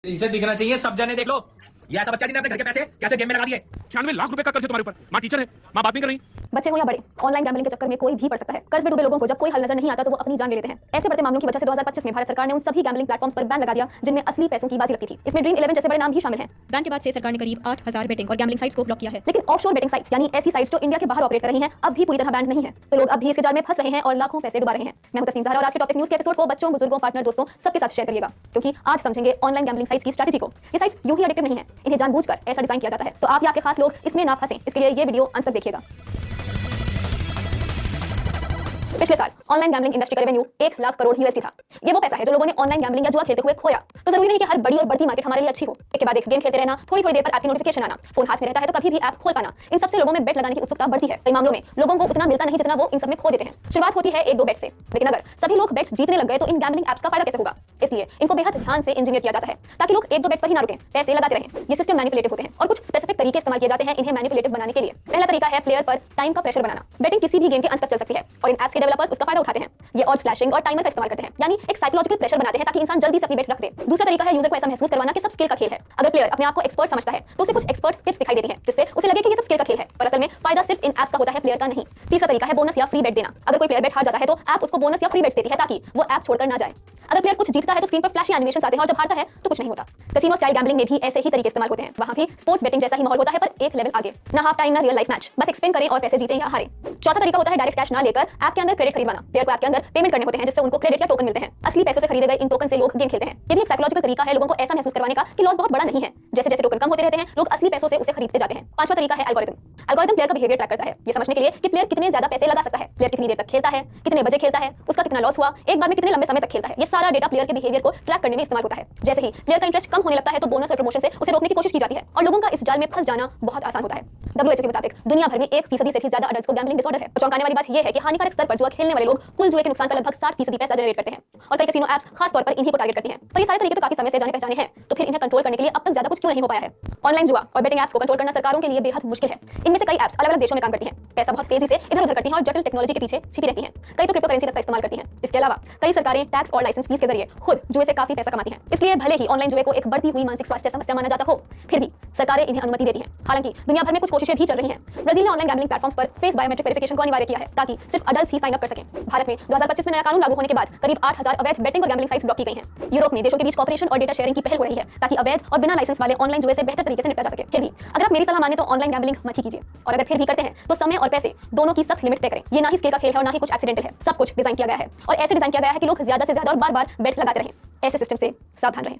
इसे दिखना चाहिए, सब जने देख लो। ये ऐसा बच्चा जिसने अपने घर के पैसे कैसे गेम में लगा दिए। 96 लाख रुपए का कर्ज है तुम्हारे ऊपर। माँ टीचर है, माँ बात नहीं कर रही। बच्चे हो या बड़े, ऑनलाइन गैम्बलिंग के चक्कर में कोई भी पड़ सकता है। कर्ज में डूबे लोगों को जब कोई हल नजर नहीं आता तो वो अपनी जान ले लेते हैं। ऐसे बढ़ते मामलों की वजह से 2025 में भारत सरकार ने उन सभी गैम्बलिंग प्लेटफॉर्म्स पर बैन लगा दिया जिनमें असली पैसों की बाजी लगती थी। इसमें ड्रीम 11 जैसे बड़े नाम भी शामिल हैं। बैन के बाद से सरकार ने करीब 8000 बेटिंग और गैम्बलिंग साइट्स को ब्लॉक किया है। लेकिन ऑफशोर बेटिंग साइट्स यानी ऐसी साइट्स जो इंडिया के बाहर ऑपरेट कर रही हैं अब भी पूरी तरह बैन नहीं है। तो लोग अब भी इसके जाल में फंस रहे हैं और लाखों पैसे डुबा रहे हैं। मैं हूं तस्नीम ज़हरा और आज के टॉपिक न्यूज़ के एपिसोड को बच्चों, बुजुर्गों, पार्टनर, दोस्तों सबके साथ शेयर करिएगा क्योंकि आज समझेंगे ऑनलाइन गैम्बलिंग साइट्स की स्ट्रैटेजी को। ये साइट्स यूं ही एडिक्टिव नहीं है, इन्हें जानबूझकर ऐसा डिजाइन किया जाता है तो आप या आपके खास लोग इसमें ना फंसें। इसके लिए ये वीडियो अंत तक देखिएगा। पिछले साल ऑनलाइन गैम्बलिंग इंडस्ट्री का रेवेन्यू 1 लाख करोड़ यूएसडी था। ये वो पैसा है जो लोगों ने ऑनलाइन गैम्बलिंग या जुआ खेलते हुए खोया। तो जरूरी नहीं कि हर बड़ी और बढ़ती मार्केट हमारे लिए अच्छी हो। एक के बाद एक गेम खेलते रहना, थोड़ी थोड़ी देर पर ऐप की नोटिफिकेशन आना, फोन हाथ में रहता है तो कभी भी ऐप खोल पाना, इन सबसे लोगों में बेट लगाने की उत्सुकता बढ़ती है। कई मामलों में लोगों को उतना मिलता नहीं जितना वो इन सब में खो देते हैं। शुरुआत होती है 1-2 बेट से, लेकिन अगर सभी लोग बेट्स जीतने लग गए तो इन गैम्बलिंग ऐप्स का फायदा कैसे होगा। इसलिए इनको बेहद ध्यान से इंजीनियर किया जाता है ताकि लोग 1-2 बेट्स पर ही ना रुकें, पैसे लगाते रहें। ये सिस्टम मैनिपुलेटिव होते हैं और कुछ स्पेसिफिक तरीके इस्तेमाल किए जाते हैं इन्हें मैनिपुलेटिव बनाने के लिए। पहला तरीका है प्लेयर पर टाइम का प्रेशर बनाना। बेटिंग किसी भी गेम के अंत तक चल सकती है और इन ऐप्स के डेवलपर्स उसका फायदा उठाते हैं। ये ऑड्स फ्लैशिंग और टाइमर का इस्तेमाल करते हैं, यानी एक साइकोलॉजिकल प्रेशर बनाते हैं ताकि इंसान जल्दी से अपनी बेट रख दे। दूसरा तरीका है यूजर को ऐसा महसूस करवाना कि सब स्किल का खेल है। अगर प्लेयर अपने आप को एक्सपर्ट समझता है तो उसे कुछ एक्सपर्ट टिप्स दिखाई देती हैं जिससे उसे लगे कि ये सब स्किल का खेल है, पर असल में फायदा सिर्फ इन ऐप्स का होता है, प्लेयर का नहीं। तीसरा तरीका है बोनस या फ्री बेट देना। अगर कोई प्लेयर बेट हार जाता है तो ऐप उसको बोनस या फ्री बेट देती है ताकि वो ऐप छोड़कर ना जाए। अगर प्लेयर कुछ जीतता है तो स्क्रीन पर फ्लैशी एनिमेशंस आते हैं और जब हारता है तो कुछ नहीं होता। कैसीनो स्टाइल गैम्बलिंग में भी ऐसे ही तरीके इस्तेमाल होते हैं। वहां भी स्पोर्ट्स बेटिंग जैसा ही माहौल होता है पर एक लेवल आगे। ना हाफ टाइम ना रियल लाइफ मैच, बस एक्सपेंड करें और पैसे जीतें या हारें। चौथा तरीका होता है डायरेक्ट कैश ना लेकर ऐप के अंदर क्रेडिट खरीदवाना। प्लेयर को ऐप के अंदर पेमेंट करने होते हैं जिससे उनको क्रेडिट या टोकन मिलते हैं। असली पैसों से खरीदे गए इन टोकन से लोग गेम खेलते हैं। ये भी एक साइकोलॉजिकल तरीका है लोगों को ऐसा महसूस करवाने का कि लॉस बहुत बड़ा नहीं है। जैसे जैसे टोकन कम होते रहते हैं लोग असली पैसों से उसे खरीदते जाते हैं। पांचवा तरीका है एल्गोरिथम। एल्गोरिथम प्लेयर का बिहेवियर ट्रैक करता है ये समझने के लिए कि प्लेयर कितने ज्यादा पैसे लगा सकता है, प्लेयर कितनी देर तक खेलता है, कितने बजे खेलता है, उसका कितना लॉस हुआ, एक बार में कितने लंबे समय तक खेलता है। ये सारा डेटा प्लेयर के बिहेवियर को ट्रैक करने में इस्तेमाल होता है। जैसे ही प्लेयर का इंटरेस्ट कम होने लगता है तो बोनस और प्रमोशन से उसे रोकने की कोशिश की जाती है और लोगों का इस जाल में फंस जाना बहुत आसान होता है। WHO के मुताबिक दुनिया भर में 1% से भी ज्यादा अडल्ट्स को गैम्बलिंग डिसऑर्डर है। चौंकाने वाली बात यह है कि हानिकारक स्तर पर जुआ खेलने वाले लोग कुल जुए के नुकसान का लगभग 60% पैसा जनरेट करते हैं और कई कैसीनो ऐप्स खास तौर पर इन्हीं को टारगेट करती हैं। पर ये सारे तरीके तो काफी समय से जाने पहचाने हैं, तो फिर इन्हें कंट्रोल करने के लिए अब तक ज्यादा कुछ क्यों नहीं हो पाया है। ऑनलाइन जुआ और बेटिंग ऐप्स को कंट्रोल करना सरकारों के लिए बेहद मुश्किल है। इनमें से कई ऐप्स अलग अलग देशों में काम करती हैं, पैसा बहुत तेजी से इधर उधर करती हैं और जटिल टेक्नोलॉजी के पीछे छिपी रहती हैं। कई तो क्रिप्टो करेंसी तक का इस्तेमाल करती हैं। इसके अलावा कई सरकारें टैक्स और लाइसेंस फीस के जरिए खुद जुए से काफी पैसा कमाती हैं। इसलिए भले ही ऑनलाइन जुए को एक बढ़ती हुई मानसिक स्वास्थ्य समस्या माना जाता हो, फिर भी सरकारें इन्हें अनुमति देती हैं। हालांकि दुनिया भर में कुछ कोशिशें भी चल रही हैं। ब्राजील ने ऑनलाइन गैम्बलिंग प्लेटफॉर्म्स पर फेस बायोमेट्रिक वेरिफिकेशन को अनिवार्य किया है ताकि सिर्फ अडल्ट्स ही साइन अप कर सकें। भारत में 2025 में नया कानून लागू होने के बाद करीब 8000 अवैध बेटिंग और गैम्बलिंग साइट्स ब्लॉक की गई हैं। यूरोप में देशों के बीच कॉपरेशन और डेटा शेयरिंग की पहल हो रही है ताकि अवैध और बिना लाइसेंस वाले ऑनलाइन जुए से बेहतर तरीके से निपटा जा सके। फिर भी अगर आप मेरी सलाह माने तो ऑनलाइन गैम्बलिंग मत ही कीजिए, और अगर फिर भी करते हैं तो समय और पैसे दोनों की सख्त लिमिट तय करें। ये ना ही स्किल का खेल है और ना ही कुछ एक्सीडेंटल है। सब कुछ डिजाइन किया गया है और ऐसे डिजाइन किया गया है कि लोग ज्यादा से ज्यादा और बार-बार बेट लगाते रहें। ऐसे सिस्टम से सावधान रहें।